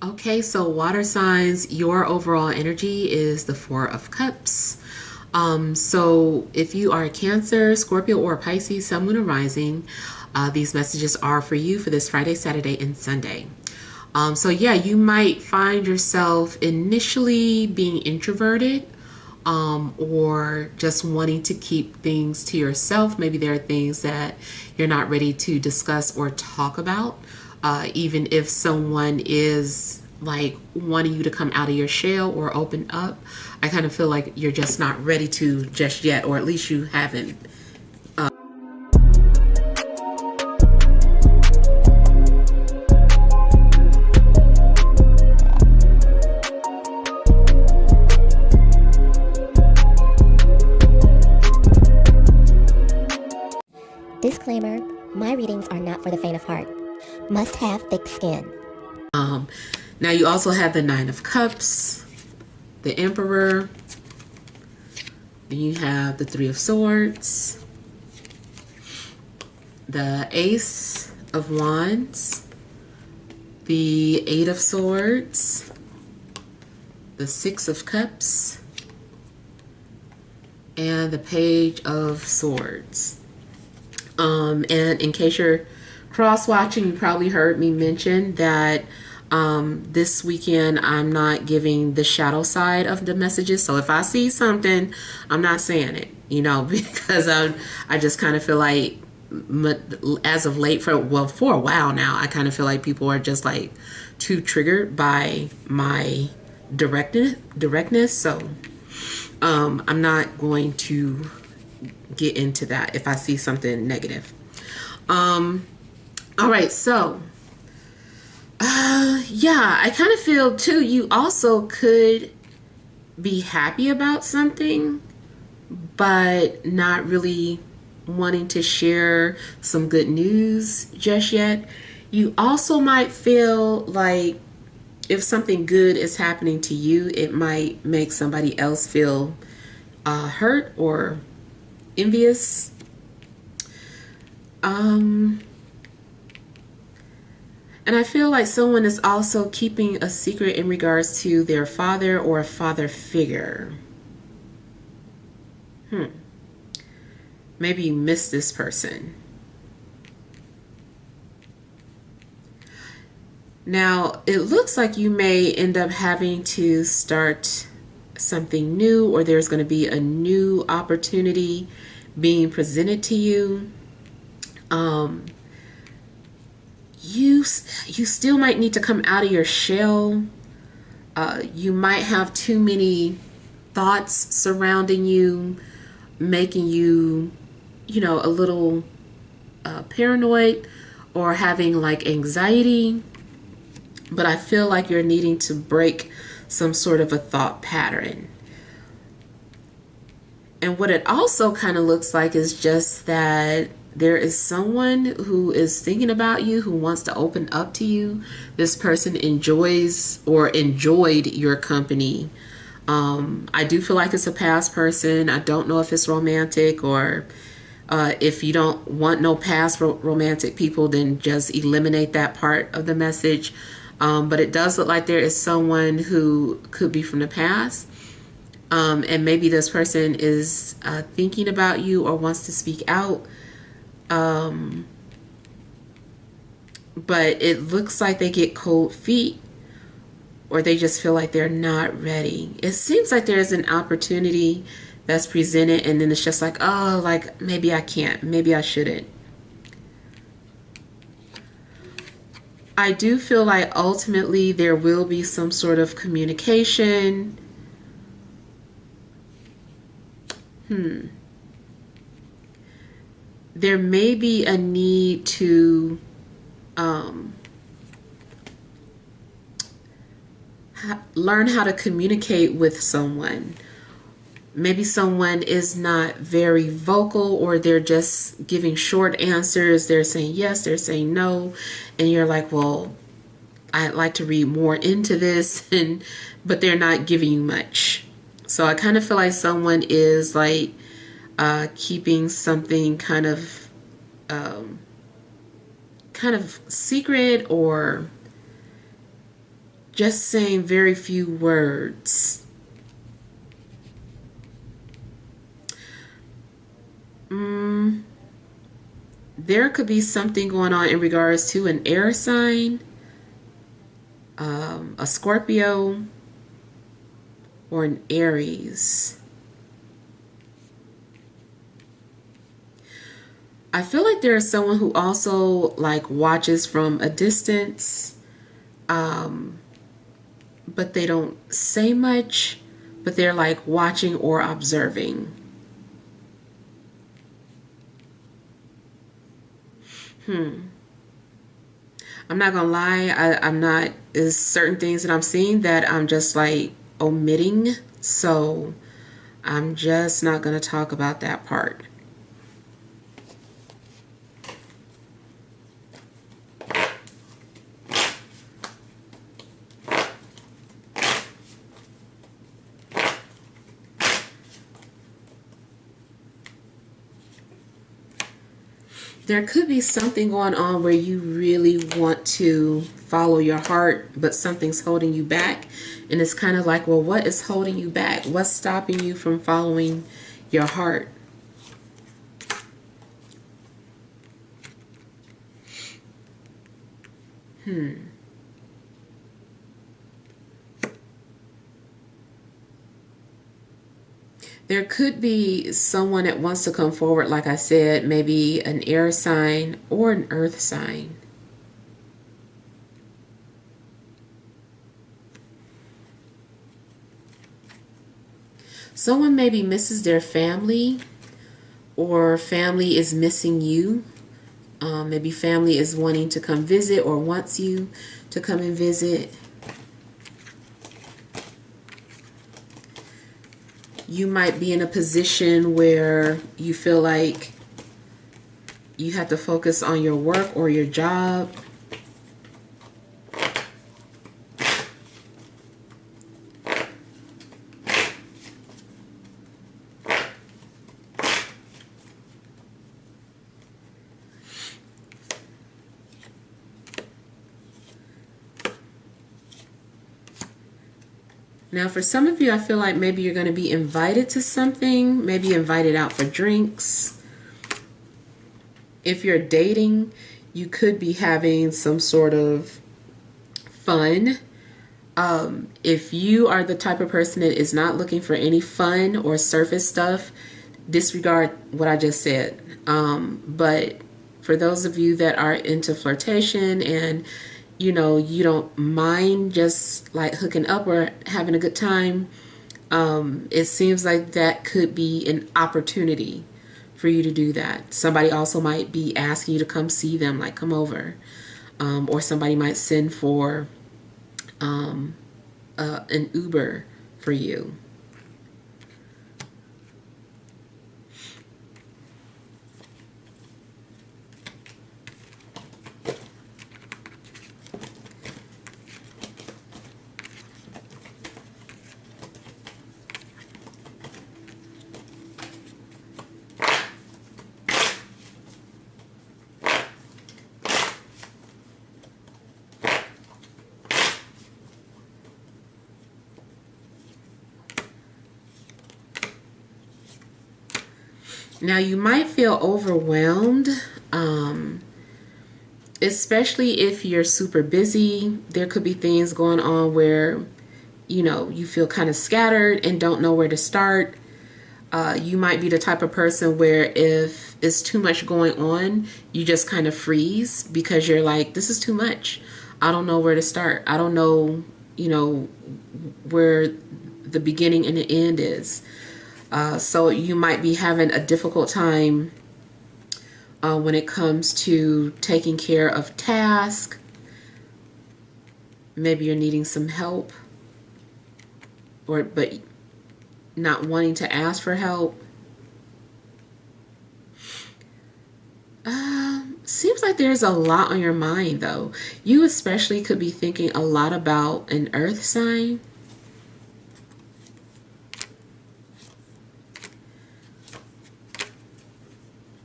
Okay, so water signs, your overall energy is the Four of Cups. So if you are a Cancer, Scorpio, or Pisces, Sun, Moon, or Rising, these messages are for you for this Friday, Saturday, and Sunday. So yeah, you might find yourself initially being introverted, or just wanting to keep things to yourself. Maybe there are things that you're not ready to discuss or talk about. Even if someone is like wanting you to come out of your shell or open up, I kind of feel like you're just not ready to just yet, or at least you haven't. Disclaimer, my readings are not for the faint of heart. Must have thick skin. Now you also have the Nine of Cups, the Emperor, then you have the Three of Swords, the Ace of Wands, the Eight of Swords, the Six of Cups, and the Page of Swords. And in case you're cross-watching, you probably heard me mention that this weekend I'm not giving the shadow side of the messages. So if I see something, I'm not saying it, because I just kind of feel like, as of late, for a while now, I kind of feel like people are just like too triggered by my directness. So I'm not going to get into that if I see something negative. All right, so yeah, I kind of feel too, you also could be happy about something, but not really wanting to share some good news just yet. You also might feel like if something good is happening to you, it might make somebody else feel hurt or envious. And I feel like someone is also keeping a secret in regards to their father or a father figure. Maybe you miss this person. Now, it looks like you may end up having to start something new, or there's going to be a new opportunity being presented to you. You still might need to come out of your shell. You might have too many thoughts surrounding you, making you, a little paranoid or having like anxiety. But I feel like you're needing to break some sort of a thought pattern. And what it also kind of looks like is just that there is someone who is thinking about you, who wants to open up to you. This person enjoys or enjoyed your company. I do feel like it's a past person. I don't know if it's romantic, or if you don't want no past romantic people, then just eliminate that part of the message. But it does look like there is someone who could be from the past. And maybe this person is thinking about you or wants to speak out. But it looks like they get cold feet, or they just feel like they're not ready. It seems like there's an opportunity that's presented, and then it's just like, oh, like maybe I can't, maybe I shouldn't. I do feel like ultimately there will be some sort of communication. There may be a need to learn how to communicate with someone. Maybe someone is not very vocal, or they're just giving short answers. They're saying yes, they're saying no, and you're like, well, I'd like to read more into this, but they're not giving you much. So I kind of feel like someone is like keeping something kind of secret, or just saying very few words. There could be something going on in regards to an air sign, a Scorpio, or an Aries. I feel like there is someone who also like watches from a distance, but they don't say much, but they're like watching or observing. I'm not gonna lie, I'm not, there's certain things that I'm seeing that I'm just like omitting, so I'm just not gonna talk about that part. There could be something going on where you really want to follow your heart, but something's holding you back. And it's kind of like, well, what is holding you back? What's stopping you from following your heart? There could be someone that wants to come forward, like I said, maybe an air sign or an earth sign. Someone maybe misses their family, or family is missing you. Maybe family is wanting to come visit or wants you to come and visit. You might be in a position where you feel like you have to focus on your work or your job. Now, for some of you, I feel like maybe you're going to be invited to something, maybe invited out for drinks. If you're dating, you could be having some sort of fun. If you are the type of person that is not looking for any fun or surface stuff, disregard what I just said. But for those of you that are into flirtation and you know, you don't mind just like hooking up or having a good time, it seems like that could be an opportunity for you to do that. Somebody also might be asking you to come see them, like come over. Or somebody might send for an Uber for you. Now you might feel overwhelmed, especially if you're super busy. There could be things going on where, you know, you feel kind of scattered and don't know where to start. You might be the type of person where if it's too much going on, you just kind of freeze because you're like, this is too much. I don't know where to start. I don't know, you know, where the beginning and the end is. So you might be having a difficult time when it comes to taking care of tasks. Maybe you're needing some help, but not wanting to ask for help. Seems like there's a lot on your mind though. You especially could be thinking a lot about an earth sign.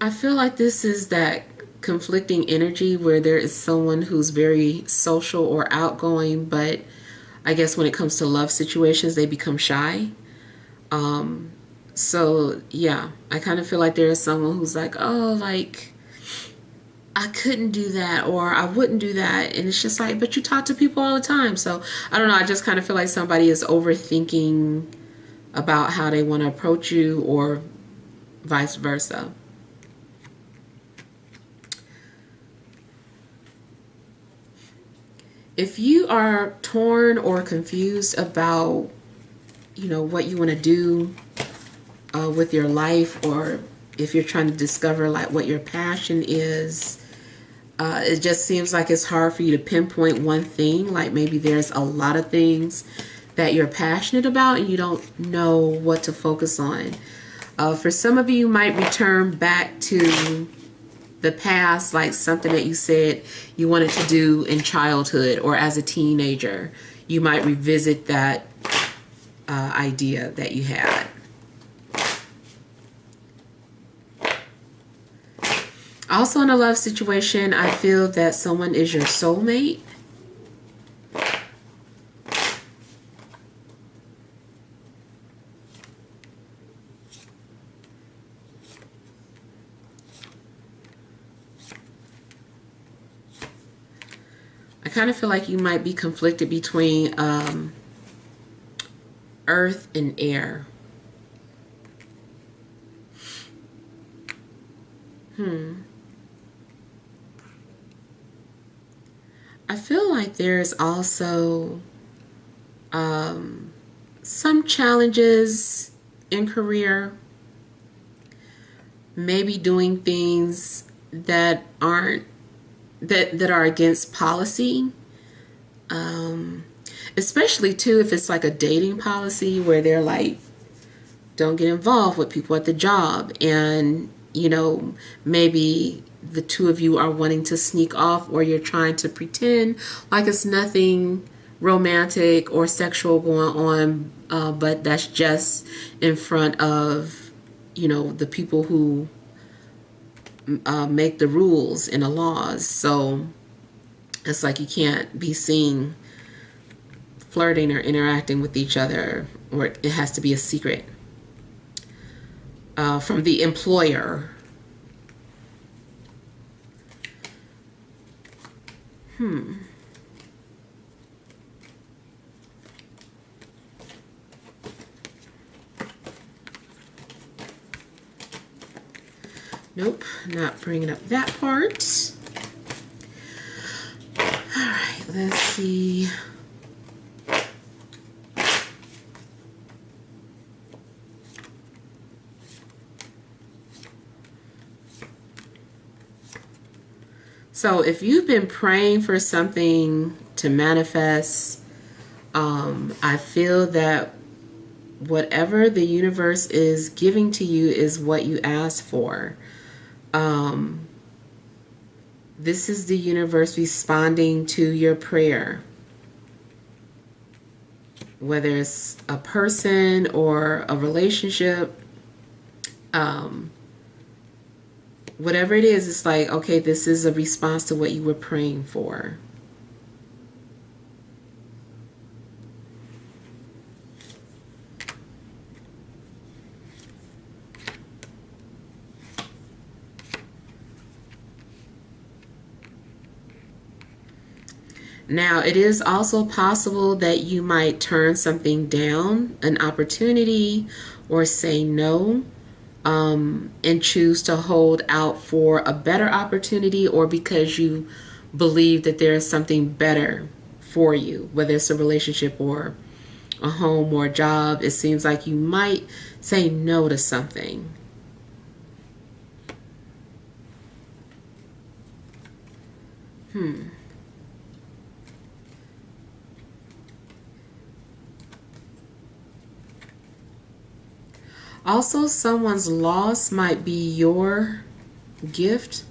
I feel like this is that conflicting energy where there is someone who's very social or outgoing, but I guess when it comes to love situations, they become shy. So yeah, I kind of feel like there is someone who's like, oh, like, I couldn't do that or I wouldn't do that. And it's just like, but you talk to people all the time. So I don't know. I just kind of feel like somebody is overthinking about how they want to approach you or vice versa. If you are torn or confused about, what you want to do with your life, or if you're trying to discover like what your passion is, it just seems like it's hard for you to pinpoint one thing. Like maybe there's a lot of things that you're passionate about and you don't know what to focus on. For some of you, you might return back to the past, like something that you said you wanted to do in childhood or as a teenager. You might revisit that idea that you had. Also, in a love situation, I feel that someone is your soulmate. I kind of feel like you might be conflicted between earth and air. I feel like there's also some challenges in career. Maybe doing things that aren't that are against policy. Especially too if it's like a dating policy where they're like, don't get involved with people at the job, and maybe the two of you are wanting to sneak off, or you're trying to pretend like it's nothing romantic or sexual going on, but that's just in front of the people who make the rules and the laws. So it's like you can't be seen flirting or interacting with each other, or it has to be a secret from the employer. Nope, not bringing up that part. All right, let's see. So if you've been praying for something to manifest, I feel that whatever the universe is giving to you is what you asked for. This is the universe responding to your prayer. Whether it's a person or a relationship, whatever it is, it's like, okay, this is a response to what you were praying for. Now, it is also possible that you might turn something down, an opportunity, or say no, and choose to hold out for a better opportunity, or because you believe that there is something better for you, whether it's a relationship or a home or a job. It seems like you might say no to something. Also, someone's loss might be your gift.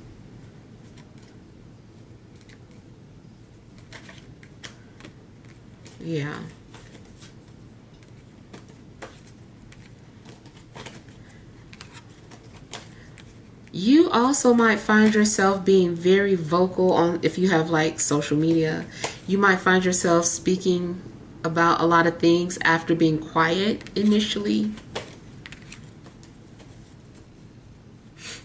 Yeah. You also might find yourself being very vocal on, if you have like social media, you might find yourself speaking about a lot of things after being quiet initially.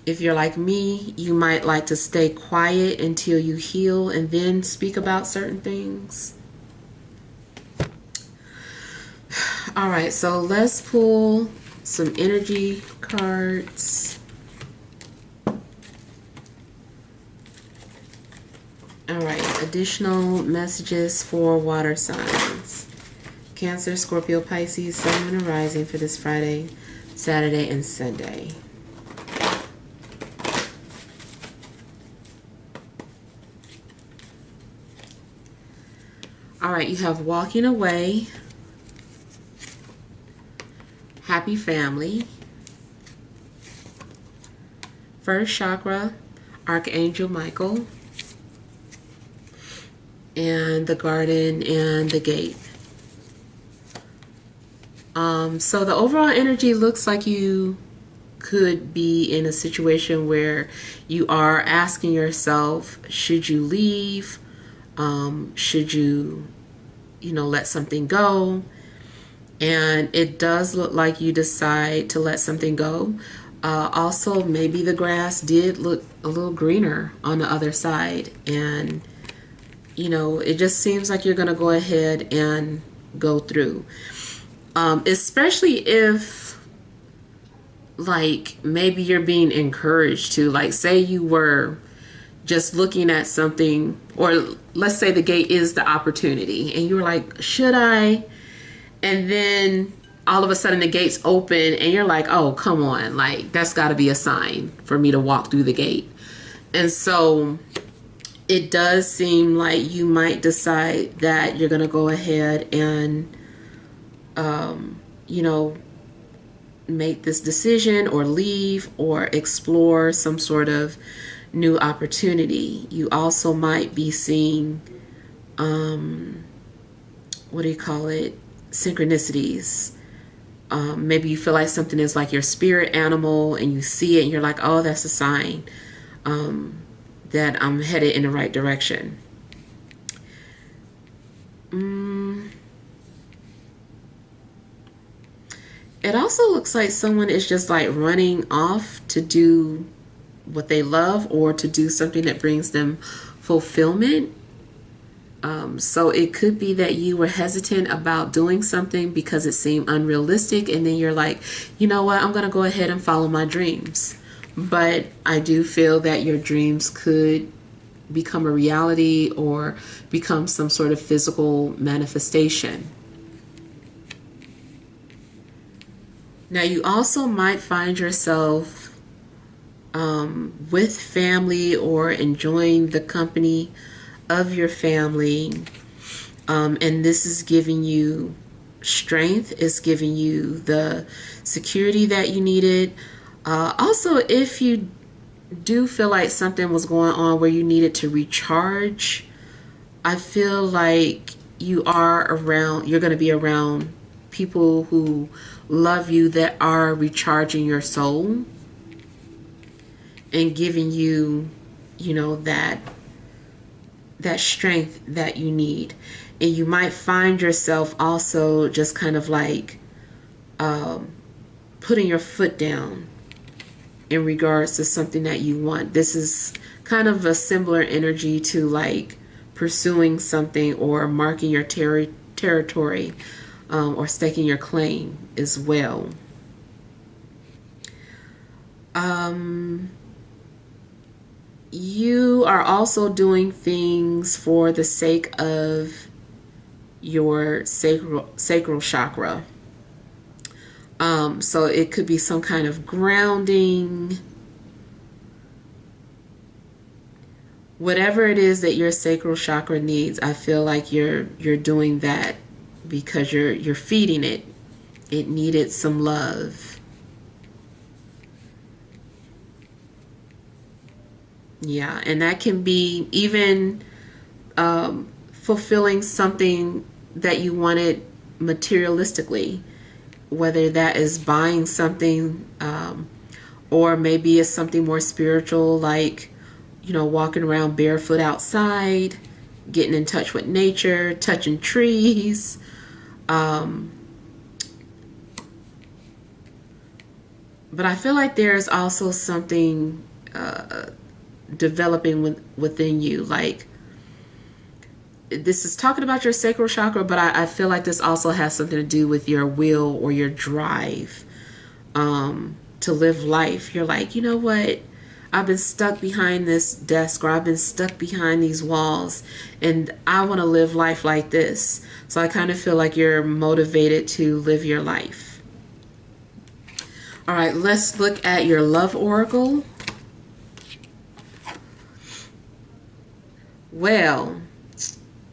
If you're like me, you might like to stay quiet until you heal and then speak about certain things. All right, so let's pull some energy cards. All right, additional messages for water signs. Cancer, Scorpio, Pisces, Sun, Moon, and Rising for this Friday, Saturday, and Sunday. All right, you have walking away, happy family, first chakra, Archangel Michael, and the garden and the gate. So the overall energy looks like you could be in a situation where you are asking yourself, should you leave? Should you, let something go? And it does look like you decide to let something go. Also, maybe the grass did look a little greener on the other side. And, it just seems like you're going to go ahead and go through. Especially if, like, maybe you're being encouraged to, like, say you were just looking at something, or let's say the gate is the opportunity, and you were like, should I? And then all of a sudden the gate's open and you're like, oh, come on, like, that's got to be a sign for me to walk through the gate. And so it does seem like you might decide that you're going to go ahead and make this decision or leave or explore some sort of new opportunity. You also might be seeing, synchronicities. Maybe you feel like something is like your spirit animal and you see it and you're like, oh, that's a sign that I'm headed in the right direction. It also looks like someone is just like running off to do what they love or to do something that brings them fulfillment. So it could be that you were hesitant about doing something because it seemed unrealistic, and then you're like, you know what, I'm going to go ahead and follow my dreams. But I do feel that your dreams could become a reality or become some sort of physical manifestation. Now, you also might find yourself with family or enjoying the company of your family, and this is giving you strength, it's giving you the security that you needed. Also, if you do feel like something was going on where you needed to recharge, I feel like you're going to be around people who love you that are recharging your soul and giving you, that strength that you need. And you might find yourself also just kind of like putting your foot down in regards to something that you want. This is kind of a similar energy to like pursuing something or marking your territory or staking your claim as well. You are also doing things for the sake of your sacral chakra. So it could be some kind of grounding. Whatever it is that your sacral chakra needs, I feel like you're doing that because you're feeding it. It needed some love. Yeah, and that can be even fulfilling something that you wanted materialistically, whether that is buying something or maybe it's something more spiritual, like, walking around barefoot outside, getting in touch with nature, touching trees, But I feel like there's also something developing within you. Like, this is talking about your sacral chakra, but I feel like this also has something to do with your will or your drive to live life. You're like, you know what? I've been stuck behind this desk, or I've been stuck behind these walls, and I want to live life like this. So I kind of feel like you're motivated to live your life. All right, let's look at your love oracle. Well,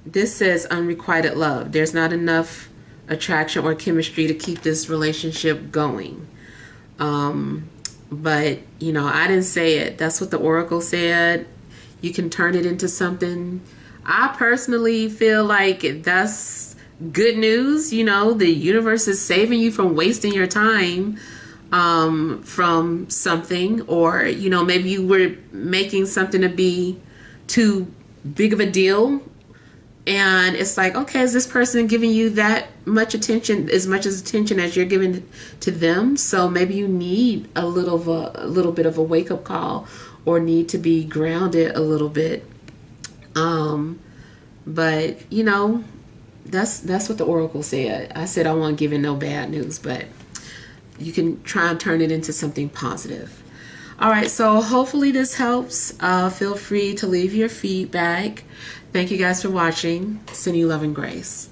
this says unrequited love. There's not enough attraction or chemistry to keep this relationship going. But, you know, I didn't say it. That's what the oracle said. You can turn it into something. I personally feel like that's good news. You know, the universe is saving you from wasting your time from something, or, you know, maybe you were making something to be too big of a deal. And it's like, okay, is this person giving you that much attention, as much as attention as you're giving to them? So maybe you need a little bit of a wake up call, or need to be grounded a little bit. But you know, that's what the oracle said. I said I won't give it no bad news, but you can try and turn it into something positive. All right, so hopefully this helps. Feel free to leave your feedback. Thank you guys for watching. Sending you love and grace.